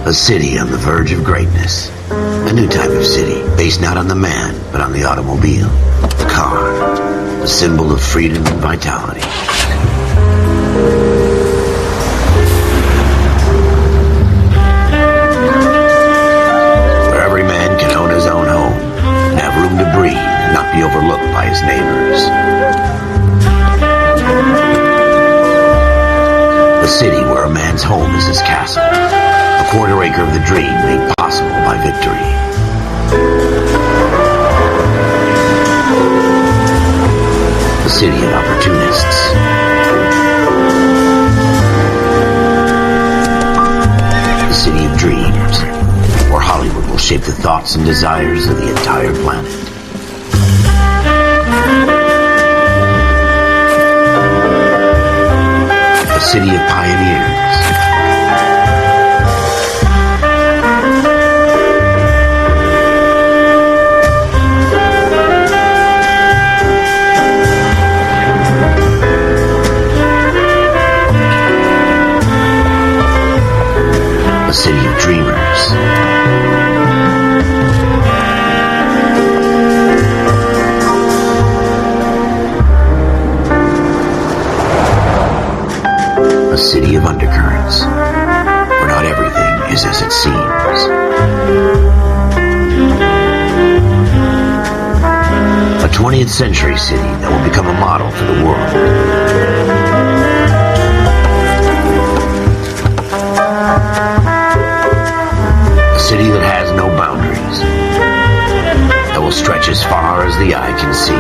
A city on the verge of greatness. A new type of city, based not on the man, but on the automobile. The car. The symbol of freedom and vitality. Where every man can own his own home, and have room to breathe, and not be overlooked by his neighbors. A city where a man's home is his castle. A quarter acre of the dream made possible by victory. A city of opportunists. A city of dreams, where Hollywood will shape the thoughts and desires of the entire planet. A city of pioneers. A city of dreamers. A city of undercurrents, where not everything is as it seems. A 20th century city that will become a model for the world. A city that has no boundaries, that will stretch as far as the eye can see.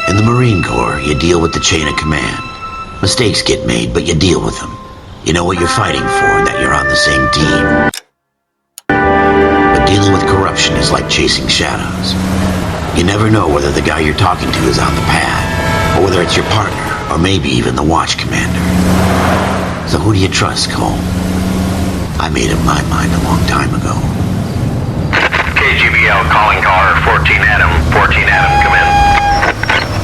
In the Marine Corps, you deal with the chain of command. Mistakes get made, but you deal with them. You know what you're fighting for and that you're on the same team. But dealing with corruption is like chasing shadows. You never know whether the guy you're talking to is on the pad, or whether it's your partner, or maybe even the watch commander. So who do you trust, Cole? I made up my mind a long time ago. KGBL calling caller 14 Adam. 14 Adam, come in.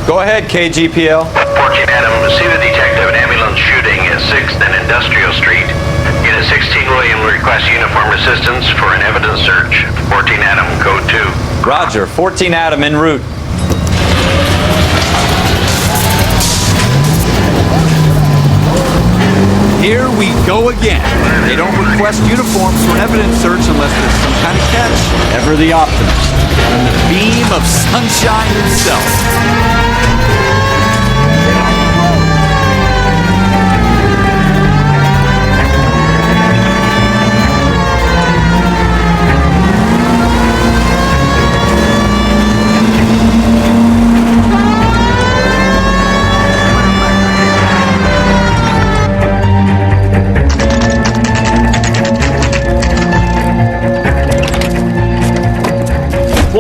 Go ahead, KGPL. 14 Adam, see the detective, an ambulance shooting at 6th and Industrial Street. Unit 16 William requests uniform assistance for an evidence search. 14 Adam, code 2. Roger, 14 Adam en route. Here we go again. They don't request uniforms for an evidence search unless there's some kind of catch. Ever the optimist. And the beam of sunshine himself.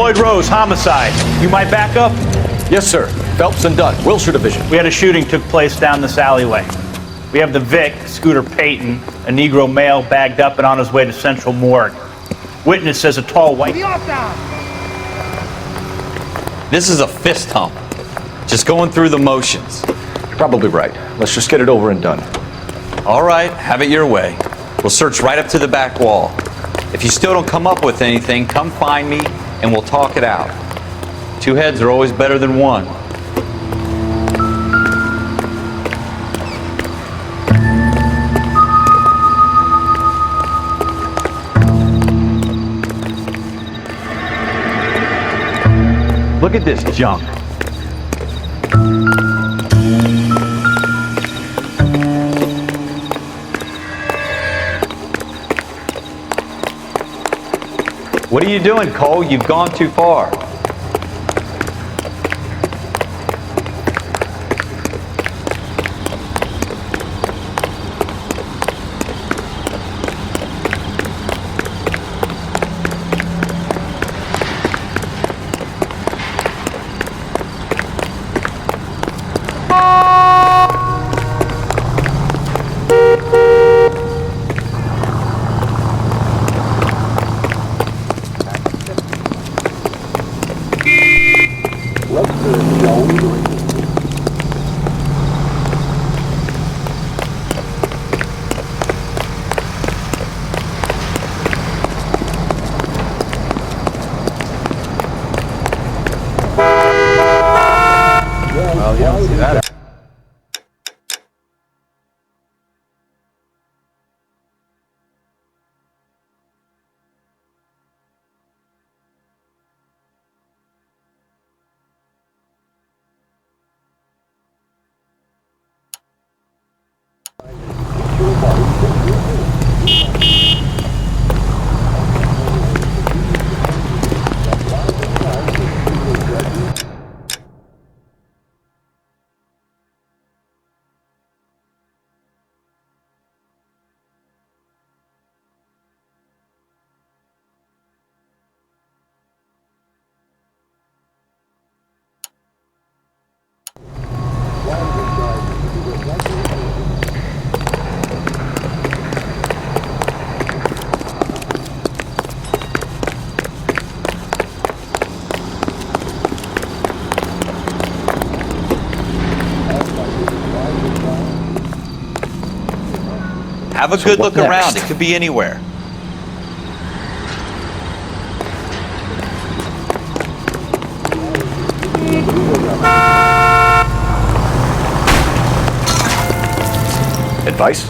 Lloyd Rose, homicide. You might back up? Yes, sir. Phelps and Dunn, Wilshire Division. We had a shooting took place down this alleyway. We have the Vic, Scooter Payton, a Negro male bagged up and on his way to Central Morgue. Witness says a tall white... This is a fist hump. Just going through the motions. You're probably right. Let's just get it over and done. All right, have it your way. We'll search right up to the back wall. If you still don't come up with anything, come find me and we'll talk it out. Two heads are always better than one. Look at this junk. What are you doing, Cole? You've gone too far. Have a good look around. It could be anywhere. Advice?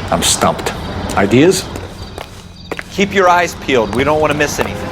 I'm stumped. Ideas? Keep your eyes peeled. We don't want to miss anything.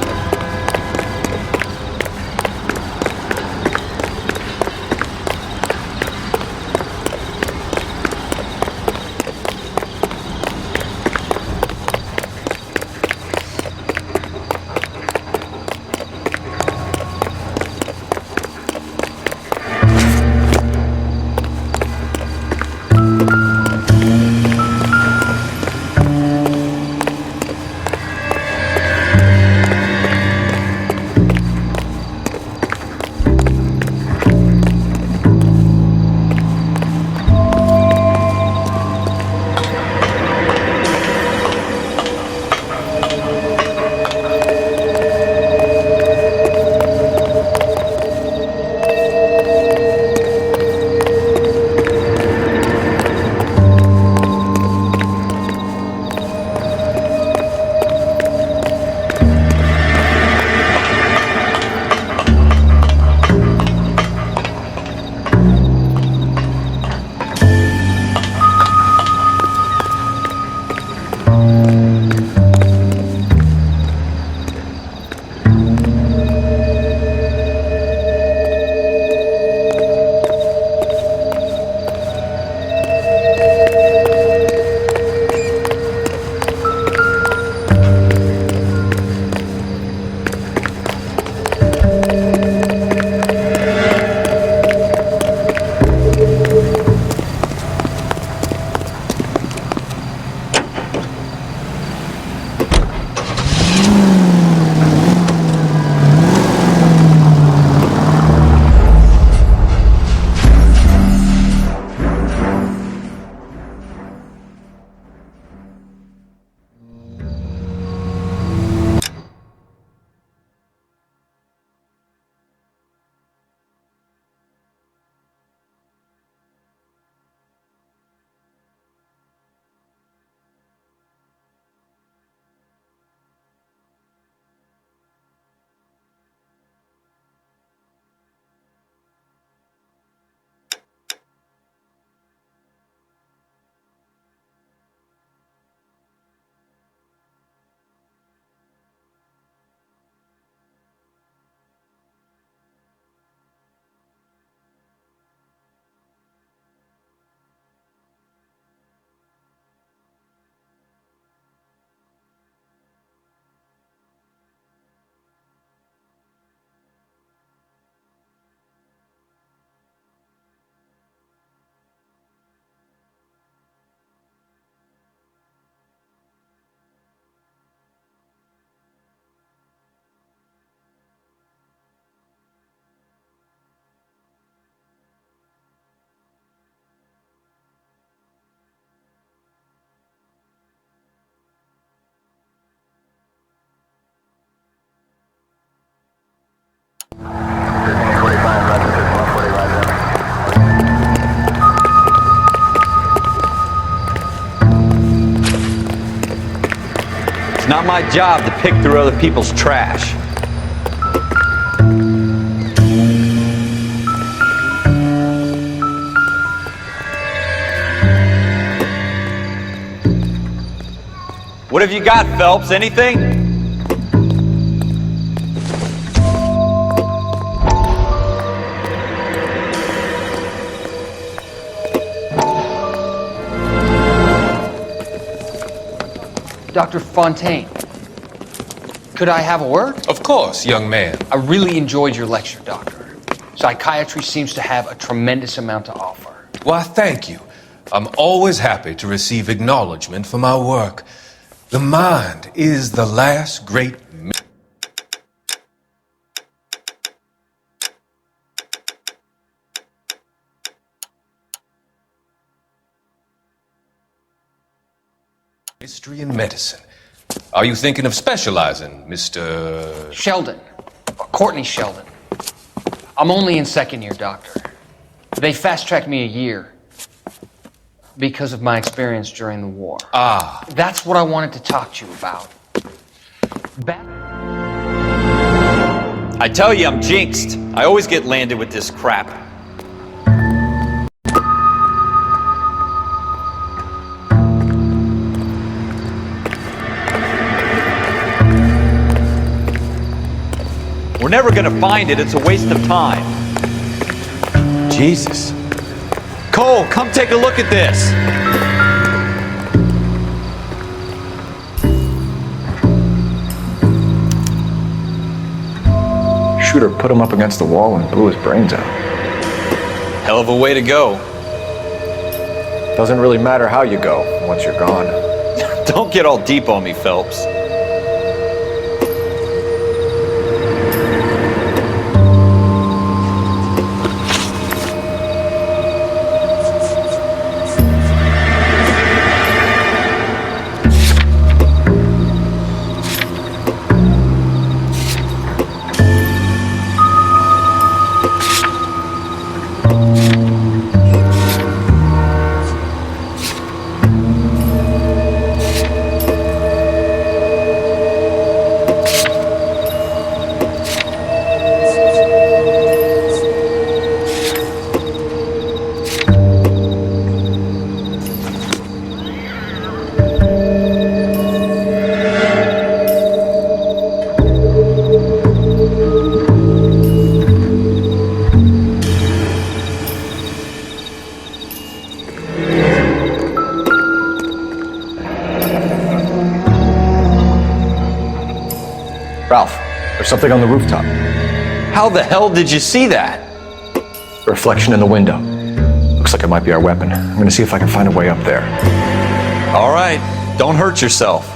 It's not my job to pick through other people's trash. What have you got, Phelps? Anything? Dr. Fontaine, could I have a word? Of course, young man. I really enjoyed your lecture, Doctor. Psychiatry seems to have a tremendous amount to offer. Why, thank you. I'm always happy to receive acknowledgement for my work. The mind is the last great mystery in medicine. Are you thinking of specializing, Mr. Sheldon, or Courtney Sheldon. I'm only in second year, Doctor. They fast-tracked me a year because of my experience during the war. Ah. That's what I wanted to talk to you about. I tell you, I'm jinxed. I always get landed with this crap. We're never gonna find it. It's a waste of time. Jesus. Cole, come take a look at this. Shooter put him up against the wall and blew his brains out. Hell of a way to go. Doesn't really matter how you go once you're gone. Don't get all deep on me, Phelps. Ralph, there's something on the rooftop. How the hell did you see that? A reflection in the window. Looks like it might be our weapon. I'm gonna see if I can find a way up there. All right, don't hurt yourself.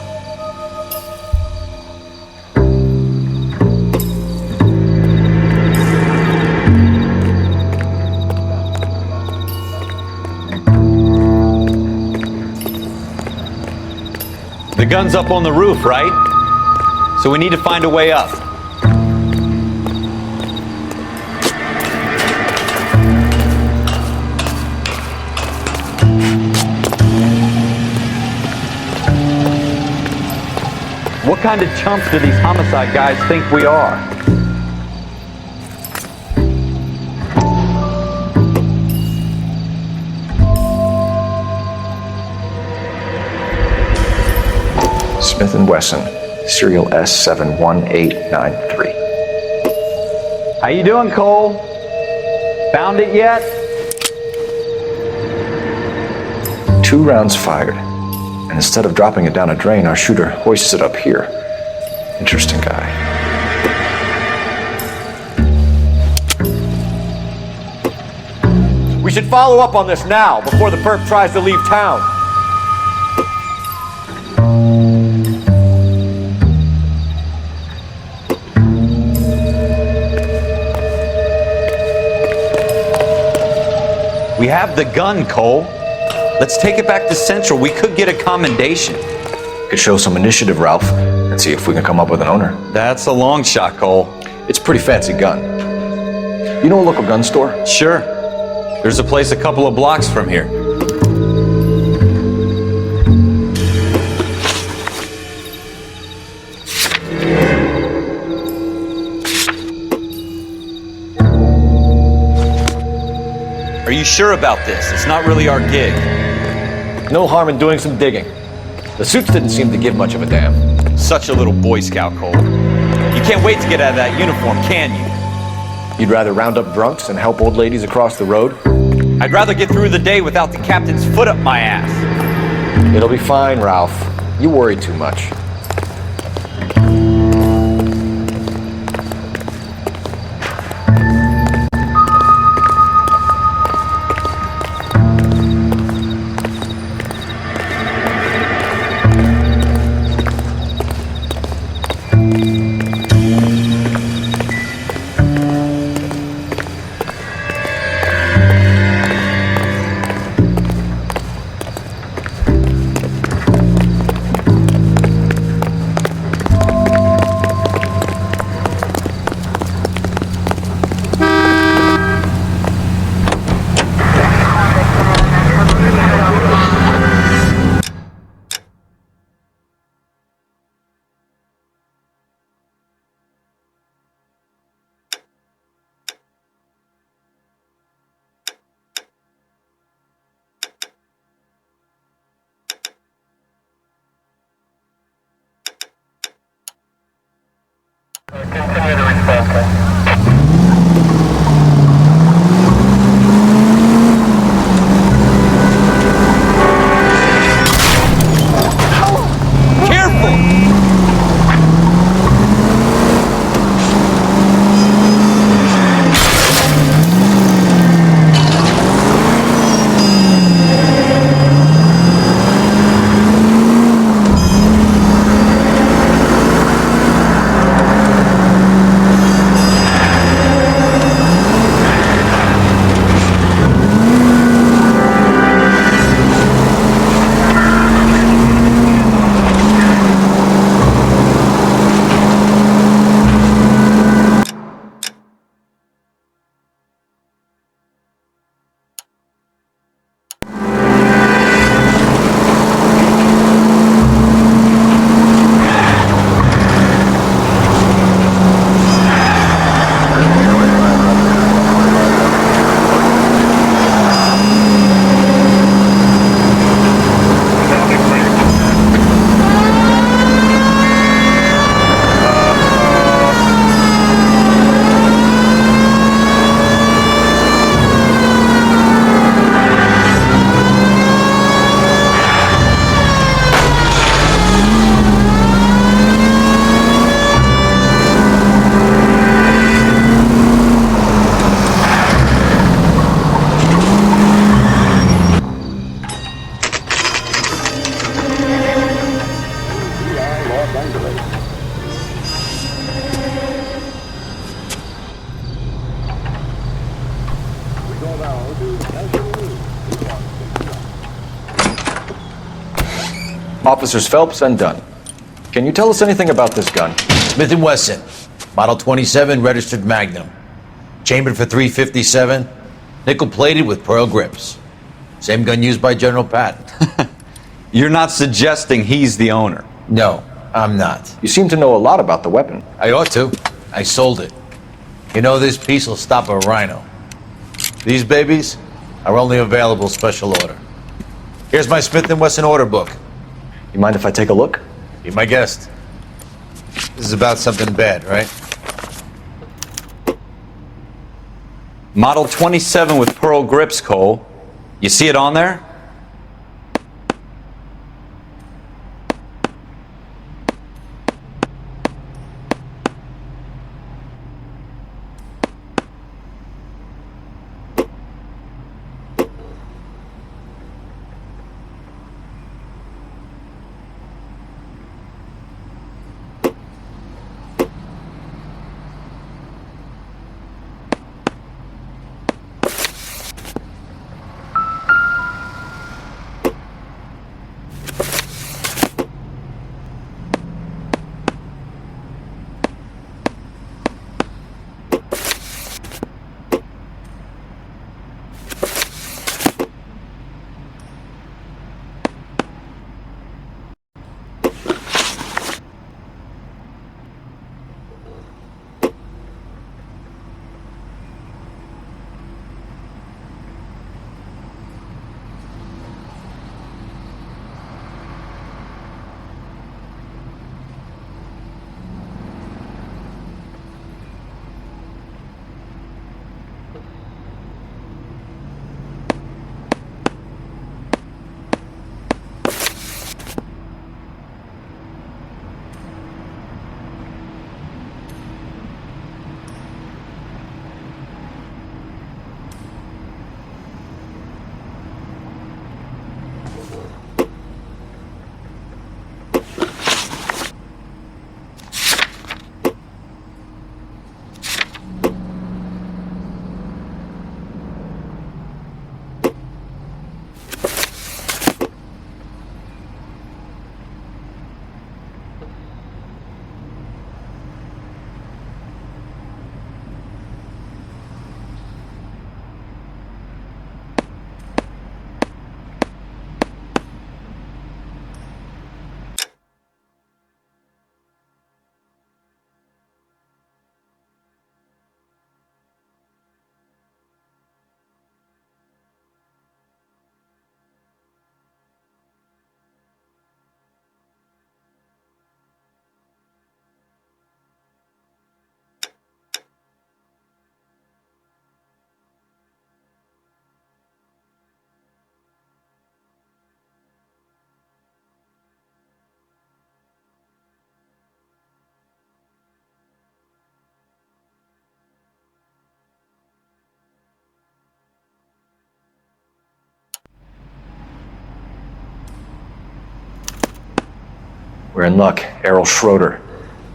The gun's up on the roof, right? So we need to find a way up. What kind of chumps do these homicide guys think we are? Smith & Wesson, serial S71893. How you doing, Cole? Found it yet? 2 rounds fired. And instead of dropping it down a drain, our shooter hoists it up here. Interesting guy. We should follow up on this now, before the perp tries to leave town. We have the gun, Cole. Let's take it back to Central. We could get a commendation. Could show some initiative, Ralph, and see if we can come up with an owner. That's a long shot, Cole. It's a pretty fancy gun. You know a local gun store? Sure. There's a place a couple of blocks from here. Are you sure about this? It's not really our gig. No harm in doing some digging. The suits didn't seem to give much of a damn. Such a little Boy Scout, Cole. You can't wait to get out of that uniform, can you? You'd rather round up drunks and help old ladies across the road? I'd rather get through the day without the captain's foot up my ass. It'll be fine, Ralph. You worry too much. Continue the response. Officers Phelps and Dunn. Can you tell us anything about this gun? Smith & Wesson, Model 27, registered Magnum. Chambered for .357, nickel-plated with pearl grips. Same gun used by General Patton. You're not suggesting he's the owner? No, I'm not. You seem to know a lot about the weapon. I ought to. I sold it. You know, this piece will stop a rhino. These babies are only available special order. Here's my Smith & Wesson order book. You mind if I take a look? Be my guest. This is about something bad, right? Model 27 with pearl grips, Cole. You see it on there? We're in luck. Errol Schroeder,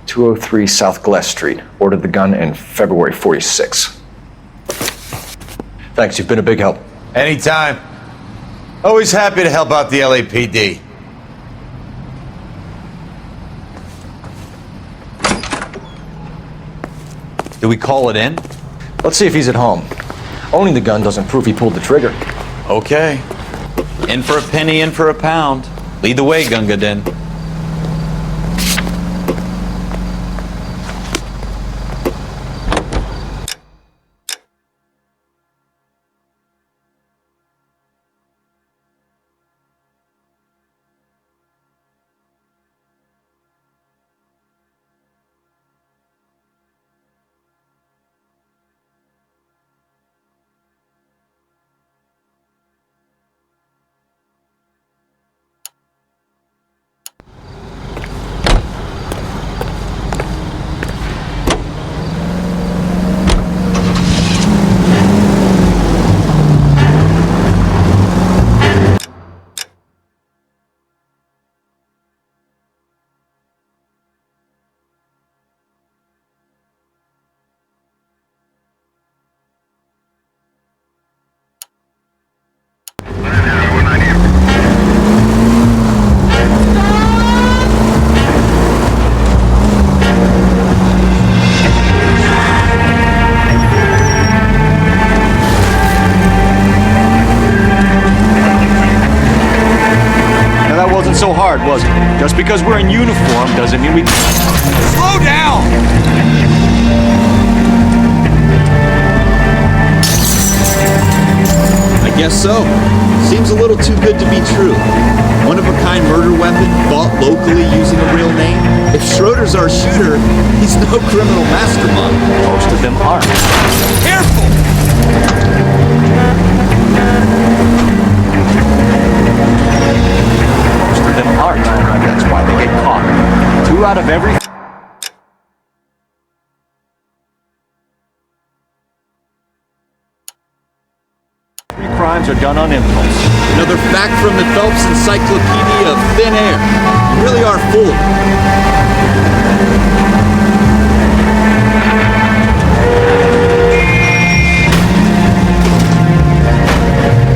203 South Glass Street. Ordered the gun in February 46. Thanks, you've been a big help. Anytime. Always happy to help out the LAPD. Do we call it in? Let's see if he's at home. Owning the gun doesn't prove he pulled the trigger. Okay. In for a penny, in for a pound. Lead the way, Gunga Din. So hard, was it? Just because we're in uniform doesn't mean we can... Slow down! I guess so. Seems a little too good to be true. One-of-a-kind murder weapon bought locally using a real name? If Schroeder's our shooter, he's no criminal mastermind. Most of them aren't. Careful! Them aren't. That's why they get caught. 2 out of every... crimes are done on impulse. Another fact from the Phelps Encyclopedia of Thin Air. You really are full of it.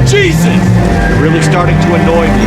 Jesus! You're really starting to annoy me.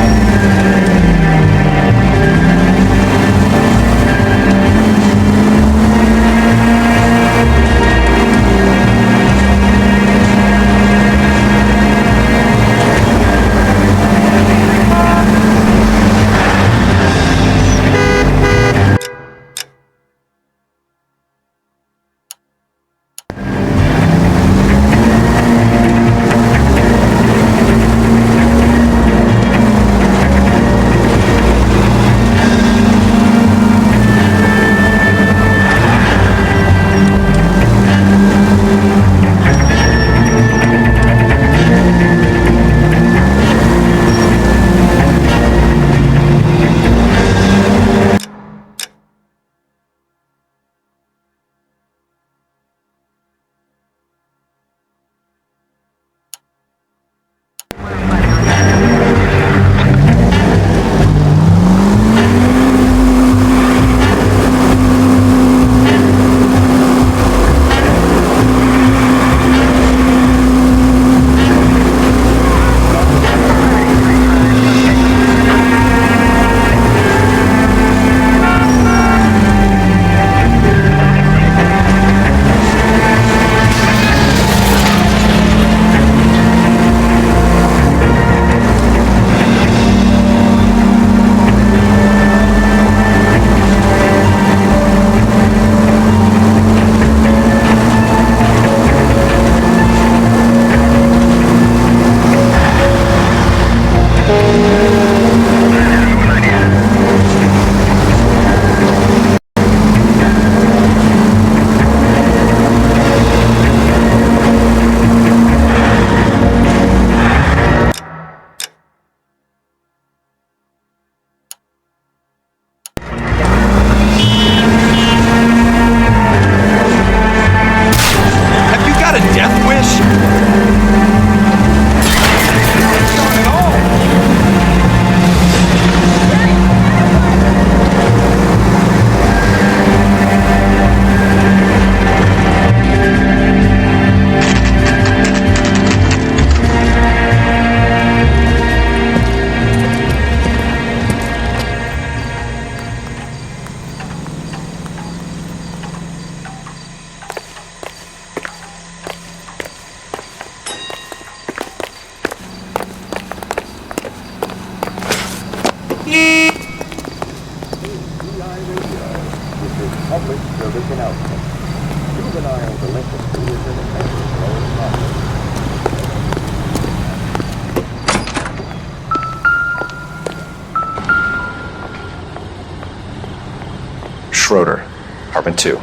Schroeder, apartment 2.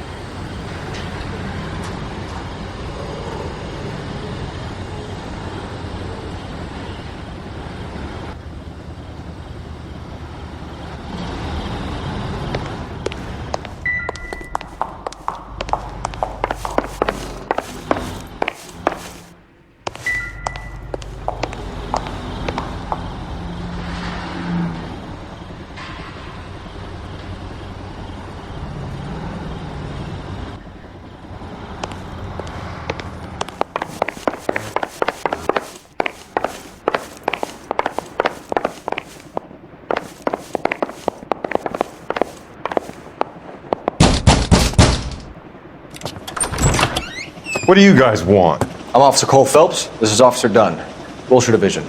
What do you guys want? I'm Officer Cole Phelps. This is Officer Dunn, Wilshire Division.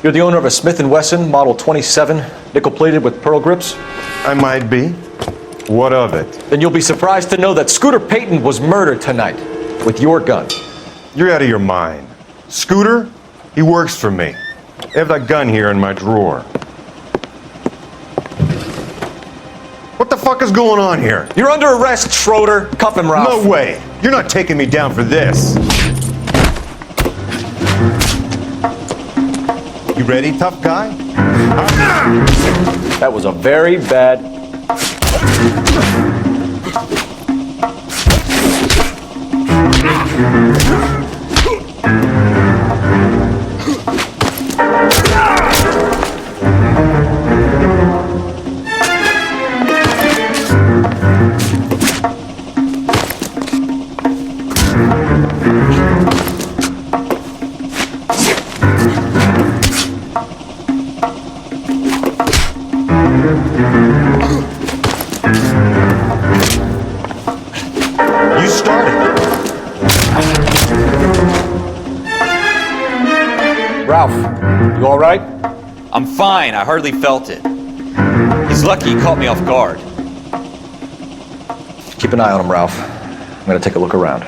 You're the owner of a Smith & Wesson Model 27, nickel-plated with pearl grips? I might be. What of it? Then you'll be surprised to know that Scooter Payton was murdered tonight with your gun. You're out of your mind. Scooter? He works for me. I have that gun here in my drawer. What the fuck is going on here? You're under arrest, Schroeder. Cuff him, Ralph. No way. You're not taking me down for this. You ready, tough guy? That was a very bad... You started. Ralph, you all right? I'm fine. I hardly felt it. He's lucky he caught me off guard. Keep an eye on him, Ralph. I'm gonna take a look around.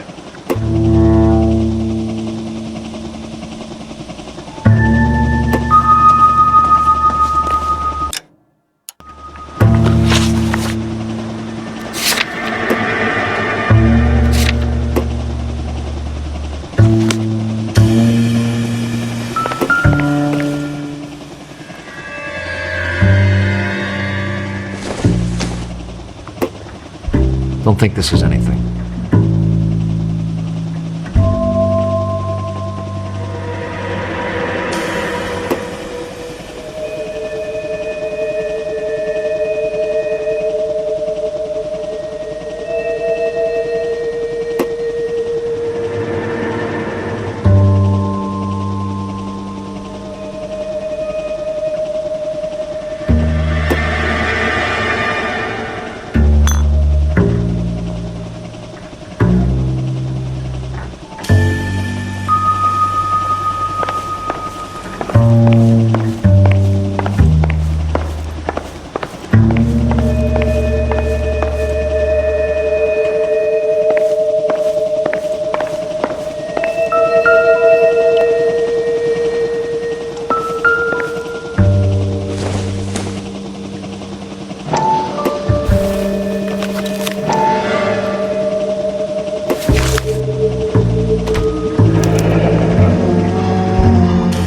Don't think this is anything.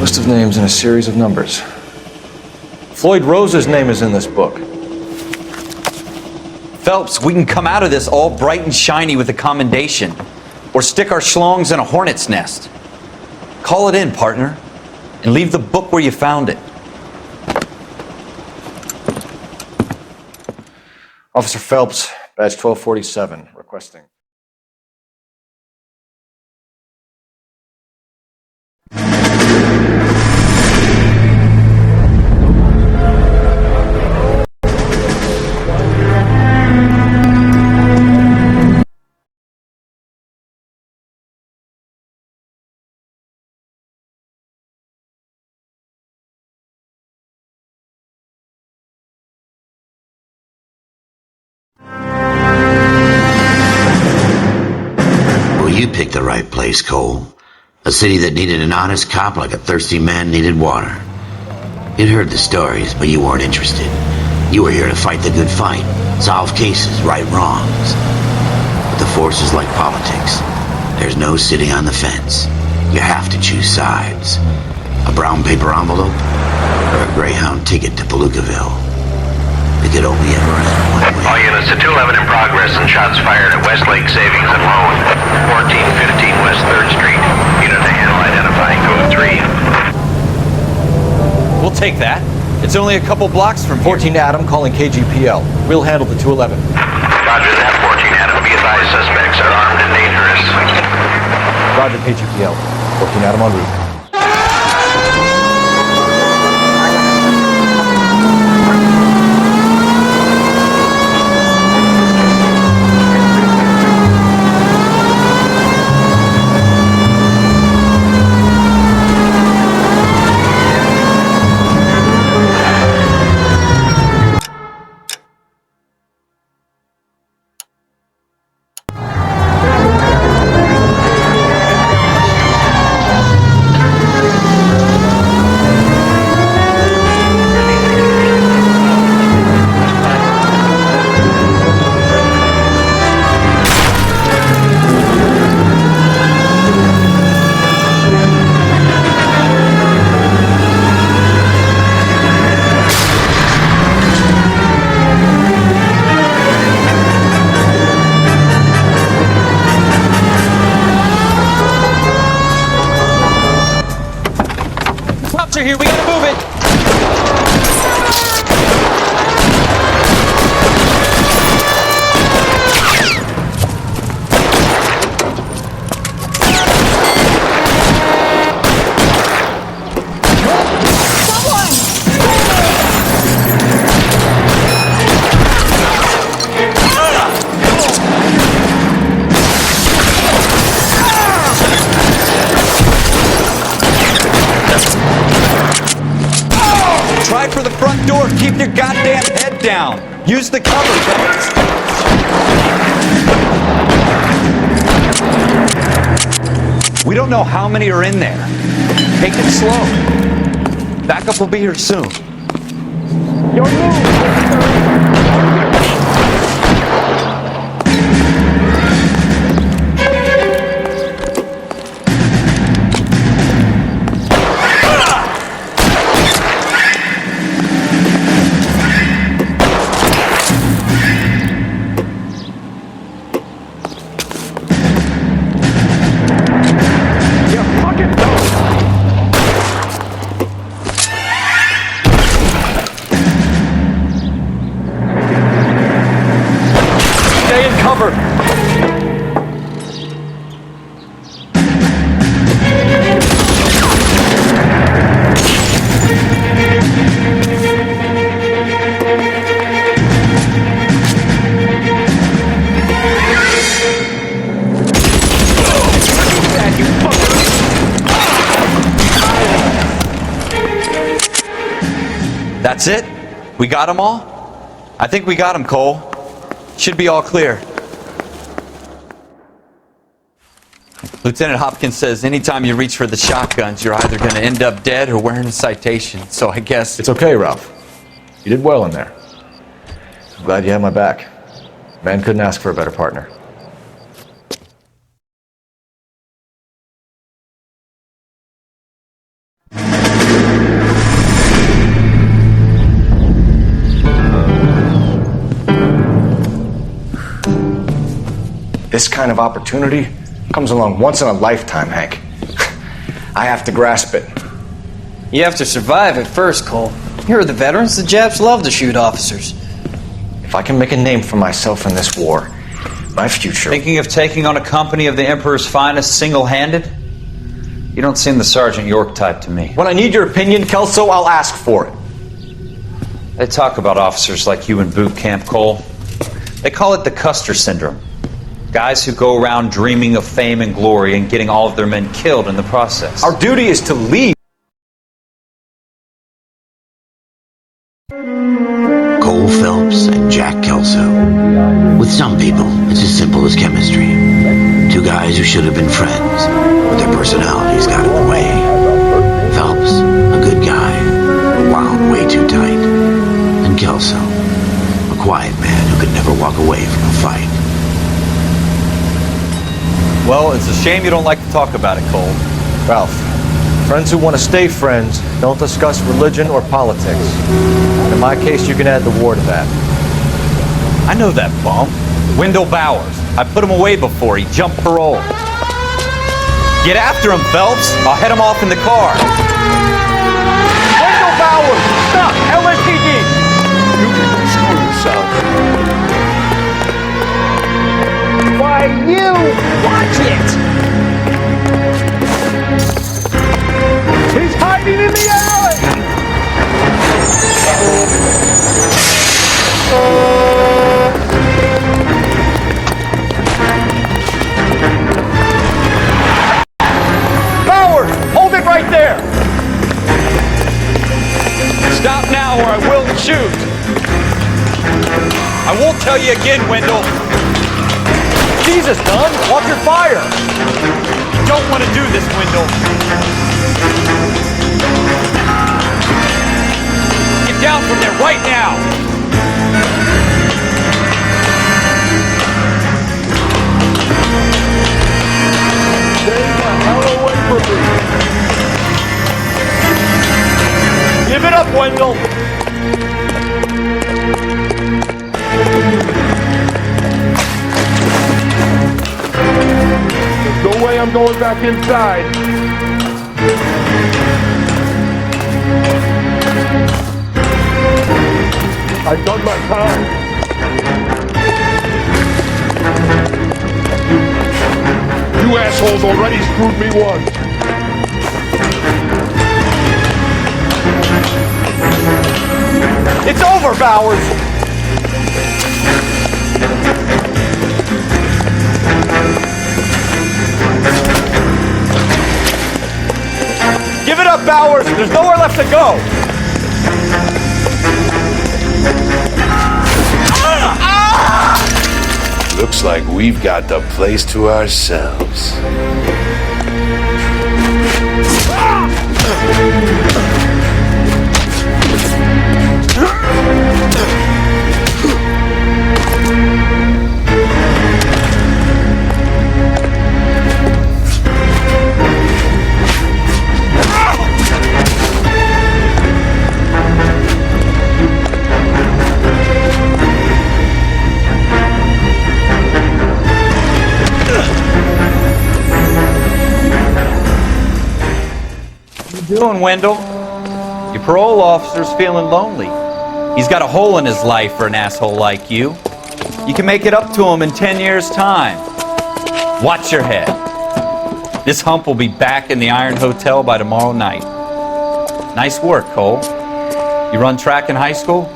List of names and a series of numbers. Floyd Rose's name is in this book. Phelps, we can come out of this all bright and shiny with a commendation, or stick our schlongs in a hornet's nest. Call it in, partner, and leave the book where you found it. Officer Phelps, badge 1247, requesting. You picked the right place, Cole. A city that needed an honest cop like a thirsty man needed water. You'd heard the stories, but you weren't interested. You were here to fight the good fight, solve cases, right wrongs. But the force is like politics. There's no sitting on the fence. You have to choose sides. A brown paper envelope or a Greyhound ticket to Palookaville. It could only ever end one way. All units to 211 in progress and shots fired at Westlake Savings and Loan, 1415 West 3rd Street. Unit to handle identifying code 3. We'll take that. It's only a couple blocks from 14 Adam calling KGPL. We'll handle the 211. Roger that, 14 Adam. Be advised, suspects are armed and dangerous. Roger KGPL. 14 Adam en route. Here, we gotta move it. Try for the front door. Keep your goddamn head down. Use the cover, fellas. We don't know how many are in there. Take it slow. Backup will be here soon. Your move. That's it? We got them all? I think we got them, Cole. Should be all clear. Lieutenant Hopkins says anytime you reach for the shotguns, you're either going to end up dead or wearing a citation. So I guess... It's okay, Ralph. You did well in there. I'm glad you had my back. Man couldn't ask for a better partner. This kind of opportunity comes along once in a lifetime, Hank. I have to grasp it. You have to survive it first, Cole. Here are the veterans. The Japs love to shoot officers. If I can make a name for myself in this war, my future... Thinking of taking on a company of the Emperor's finest single-handed? You don't seem the Sergeant York type to me. When I need your opinion, Kelso, I'll ask for it. They talk about officers like you in boot camp, Cole. They call it the Custer Syndrome. Guys who go around dreaming of fame and glory and getting all of their men killed in the process. Our duty is to lead. Cole Phelps and Jack Kelso. With some people, it's as simple as chemistry. Two guys guys who should have been friends, but their personalities got in the way. Phelps, a good guy, but wound way too tight. And Kelso, a quiet man who could never walk away from a fight. Well, it's a shame you don't like to talk about it, Cole. Ralph, friends who want to stay friends don't discuss religion or politics. In my case, you can add the war to that. I know that bum. Wendell Bowers. I put him away before. He jumped parole. Get after him, Phelps. I'll head him off in the car. Wendell Bowers! Stop! LAPD! You can screw yourself. Why, you! Watch it! He's hiding in the alley! Bowers! Hold it right there! Stop now or I will shoot. I won't tell you again, Wendell. Jesus, Dunn! Watch your fire! You don't want to do this, Wendell. Get down from there right now. Stay the hell away from me! Give it up, Wendell! There's no way I'm going back inside. I've done my time. You assholes already screwed me once. It's over, Bowers. Give it up, Bowers. There's nowhere left to go. Looks like we've got the place to ourselves. Doing, Wendell? Your parole officer's feeling lonely. He's got a hole in his life for an asshole like you. You can make it up to him in 10 years' time. Watch your head. This hump will be back in the Iron Hotel by tomorrow night. Nice work, Cole. You run track in high school?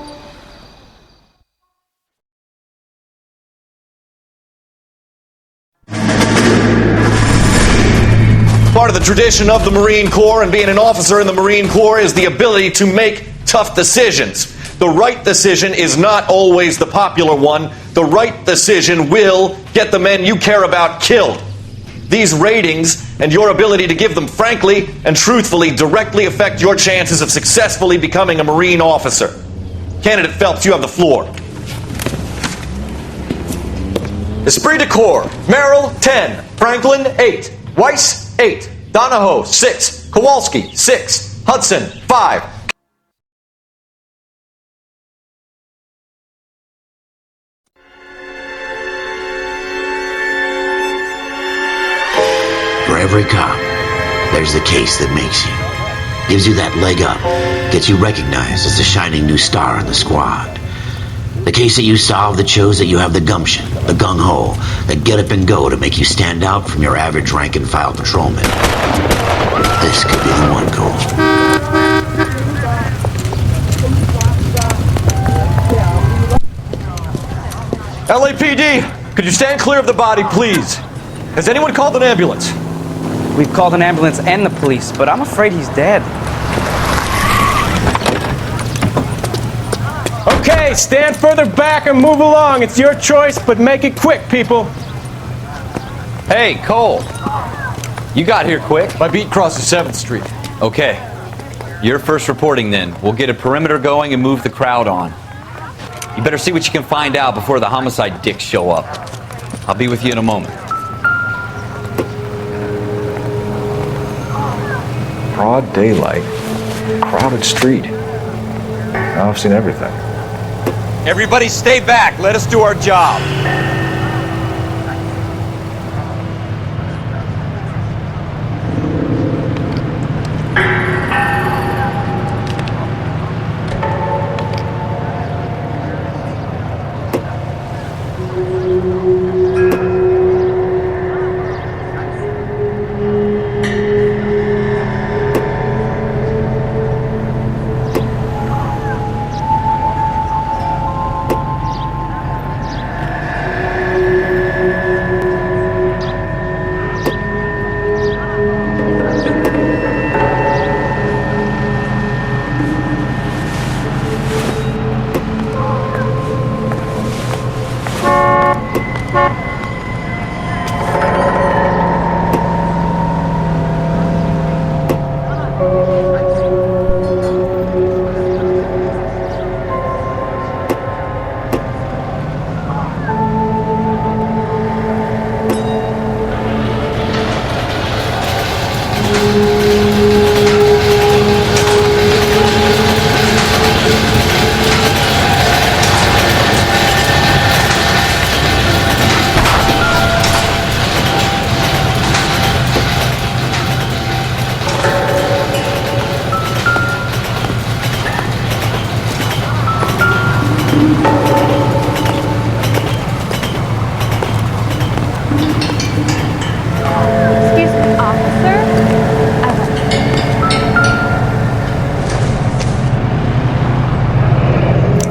Part of the tradition of the Marine Corps and being an officer in the Marine Corps is the ability to make tough decisions. The right decision is not always the popular one. The right decision will get the men you care about killed. These ratings and your ability to give them frankly and truthfully directly affect your chances of successfully becoming a Marine officer. Candidate Phelps, you have the floor. Esprit de Corps, Merrill 10, Franklin 8, Weiss 8, Donahoe 6, Kowalski 6, Hudson 5. For every cop, there's the case that makes you. Gives you that leg up, gets you recognized as the shining new star in the squad. The case that you solve that shows that you have the gumption, the gung-ho, that get up and go to make you stand out from your average rank-and-file patrolman. This could be the one, Cole. LAPD, could you stand clear of the body, please? Has anyone called an ambulance? We've called an ambulance and the police, but I'm afraid he's dead. Okay, stand further back and move along. It's your choice, but make it quick, people. Hey, Cole. You got here quick. My beat crosses 7th Street. Okay. You're first reporting then. We'll get a perimeter going and move the crowd on. You better see what you can find out before the homicide dicks show up. I'll be with you in a moment. Broad daylight. Crowded street. Now I've seen everything. Everybody stay back. Let us do our job.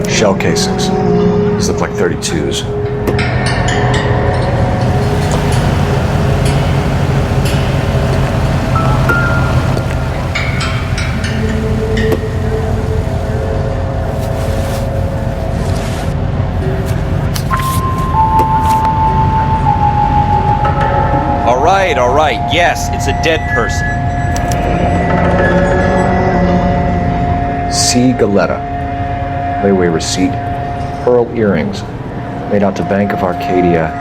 Shell casings. These look like 32s. All right. Yes, it's a dead person. C. Galetta. Layaway receipt. Pearl earrings. Made out to Bank of Arcadia.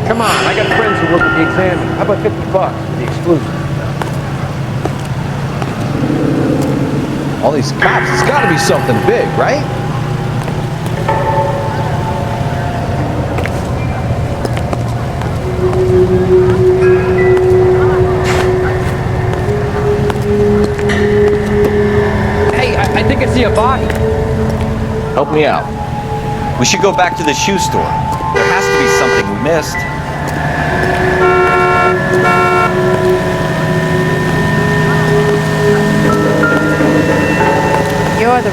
Come on, I got friends who work at the Examiner. How about $50 for the exclusive? All these cops, it's gotta be something big, right? Hey, I think I see a body. Help me out. We should go back to the shoe store. There has to be something we missed.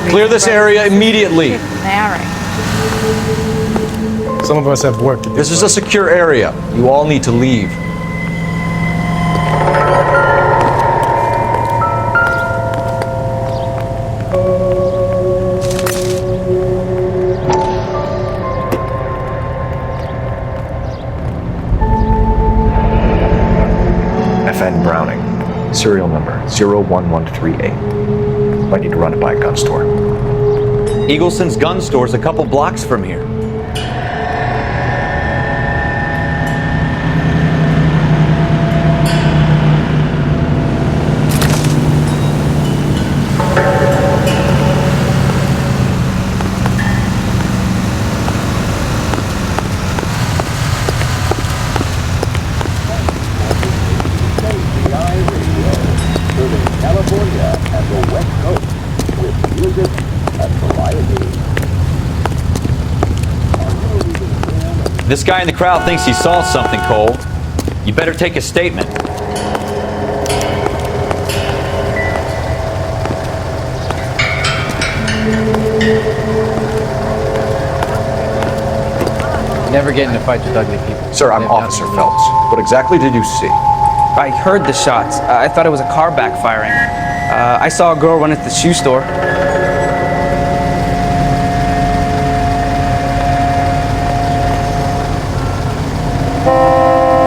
Clear this area immediately. Some of us have work to do. This is a secure area. You all need to leave. FN Browning. Serial number 01138. Might need to run it by a gun store. Eagleson's gun store's a couple blocks from here. This guy in the crowd thinks he saw something, Cole. You better take a statement. Never get into fights with ugly people. Sir, I'm Officer Phelps. What exactly did you see? I heard the shots. I thought it was a car backfiring. I saw a girl run at the shoe store.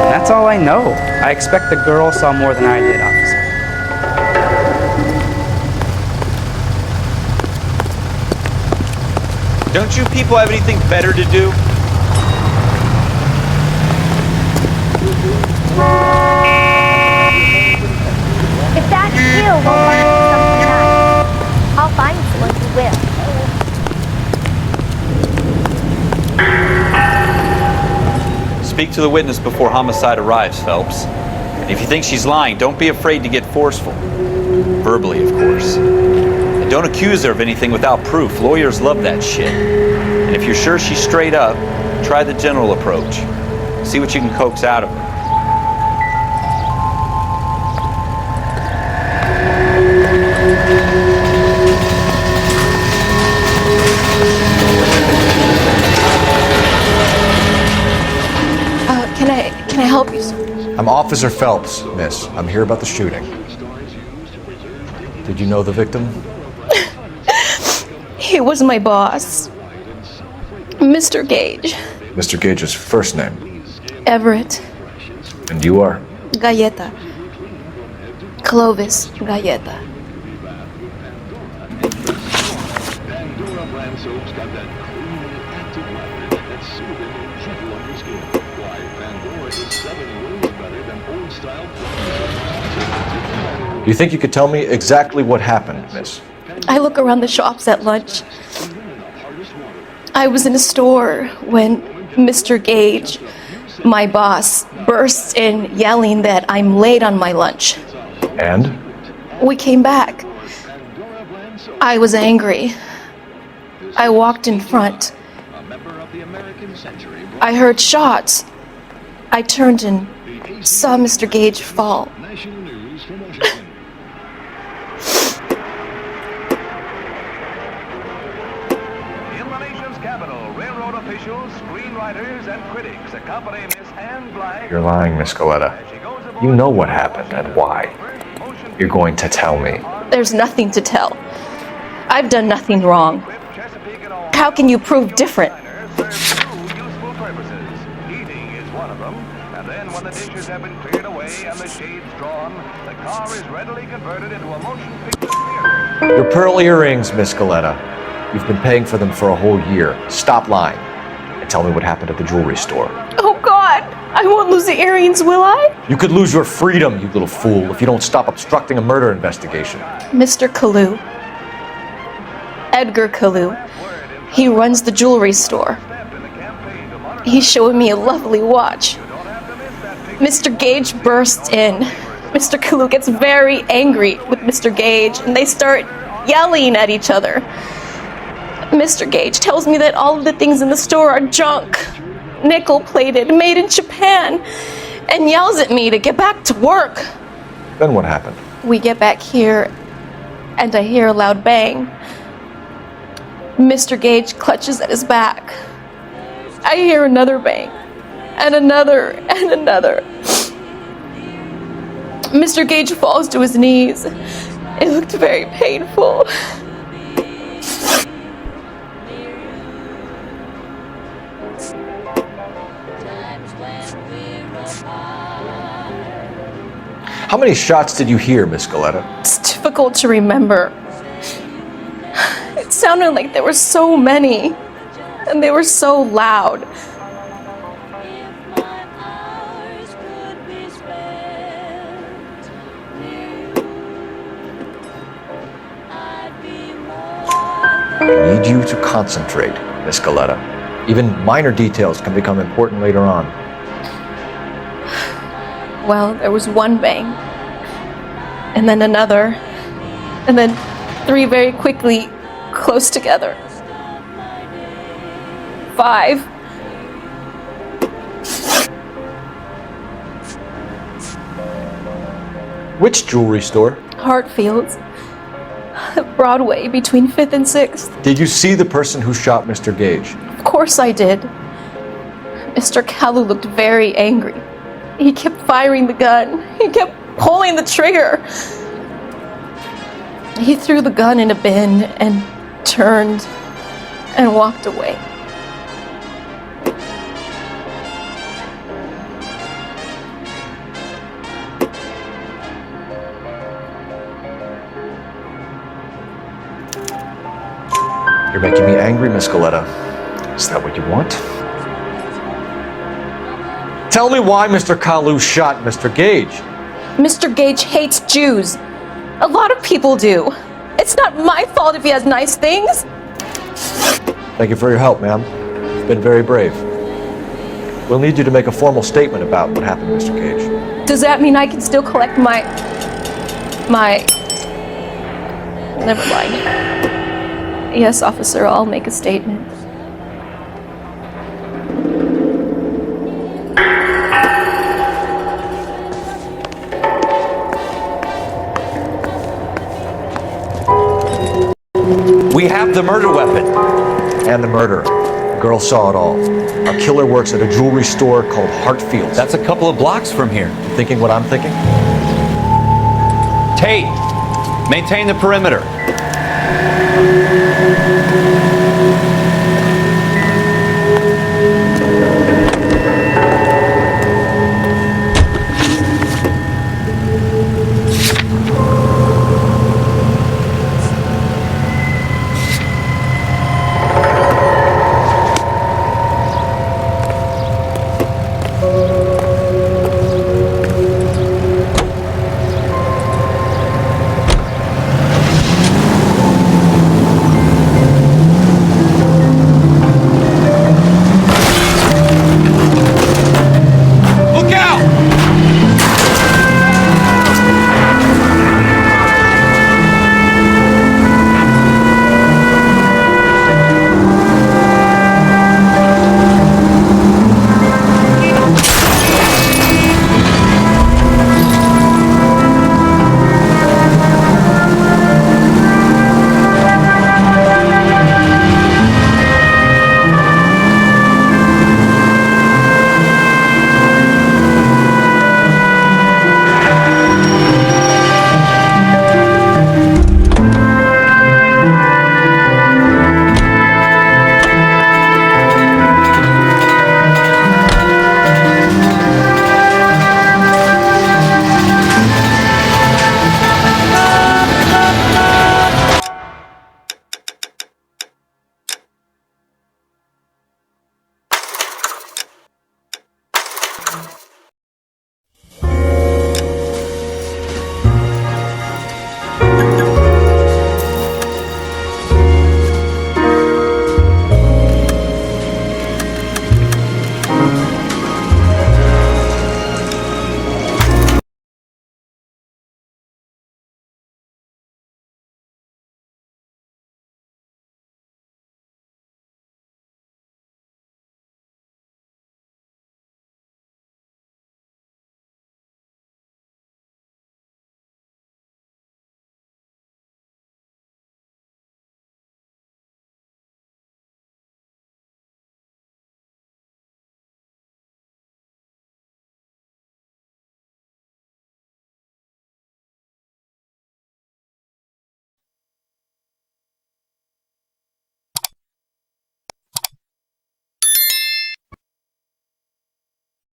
And that's all I know. I expect the girl saw more than I did, officer. Don't you people have anything better to do? If that skill won't learn something else, I'll find someone who will. Speak to the witness before homicide arrives, Phelps. And if you think she's lying, don't be afraid to get forceful. Verbally, of course. And don't accuse her of anything without proof. Lawyers love that shit. And if you're sure she's straight up, try the general approach. See what you can coax out of her. Can I help you, sir? I'm Officer Phelps, miss. I'm here about the shooting. Did you know the victim? He was my boss, Mr. Gage. Mr. Gage's first name. Everett. And you are? Galleta. Clovis Galleta. You think you could tell me exactly what happened, miss? I look around the shops at lunch. I was in a store when Mr. Gage, my boss, bursts in yelling that I'm late on my lunch. And? We came back. I was angry. I walked in front. I heard shots. I turned and saw Mr. Gage fall. You're lying, Miss Galleta. You know what happened and why. You're going to tell me. There's nothing to tell. I've done nothing wrong. How can you prove different? Your pearl earrings, Miss Galleta. You've been paying for them for a whole year. Stop lying and tell me what happened at the jewelry store. Oh God, I won't lose the earrings, will I? You could lose your freedom, you little fool, if you don't stop obstructing a murder investigation. Mr. Kalu. Edgar Kalu. He runs the jewelry store. He's showing me a lovely watch. Mr. Gage bursts in. Mr. Kalu gets very angry with Mr. Gage, and they start yelling at each other. Mr. Gage tells me that all of the things in the store are junk, nickel-plated, made in Japan, and yells at me to get back to work. Then what happened? We get back here, and I hear a loud bang. Mr. Gage clutches at his back. I hear another bang, and another, and another. Mr. Gage falls to his knees. It looked very painful. How many shots did you hear, Miss Galleta? It's difficult to remember. It sounded like there were so many, and they were so loud. I need you to concentrate, Miss Galleta. Even minor details can become important later on. Well, there was one bang, and then another, and then three very quickly, close together. 5. Which jewelry store? Hartfield's. Broadway, between 5th and 6th. Did you see the person who shot Mr. Gage? Of course I did. Mr. Kalu looked very angry. He kept firing the gun. He kept pulling the trigger. He threw the gun in a bin and turned and walked away. You're making me angry, Miss Goletta. Is that what you want? Tell me why Mr. Kalu shot Mr. Gage. Mr. Gage hates Jews. A lot of people do. It's not my fault if he has nice things. Thank you for your help, ma'am. You've been very brave. We'll need you to make a formal statement about what happened, Mr. Gage. Does that mean I can still collect my... Never mind. Yes, officer, I'll make a statement. We have the murder weapon. And the murderer. The girl saw it all. Our killer works at a jewelry store called Hartfield's. That's a couple of blocks from here. You thinking what I'm thinking? Tate, maintain the perimeter.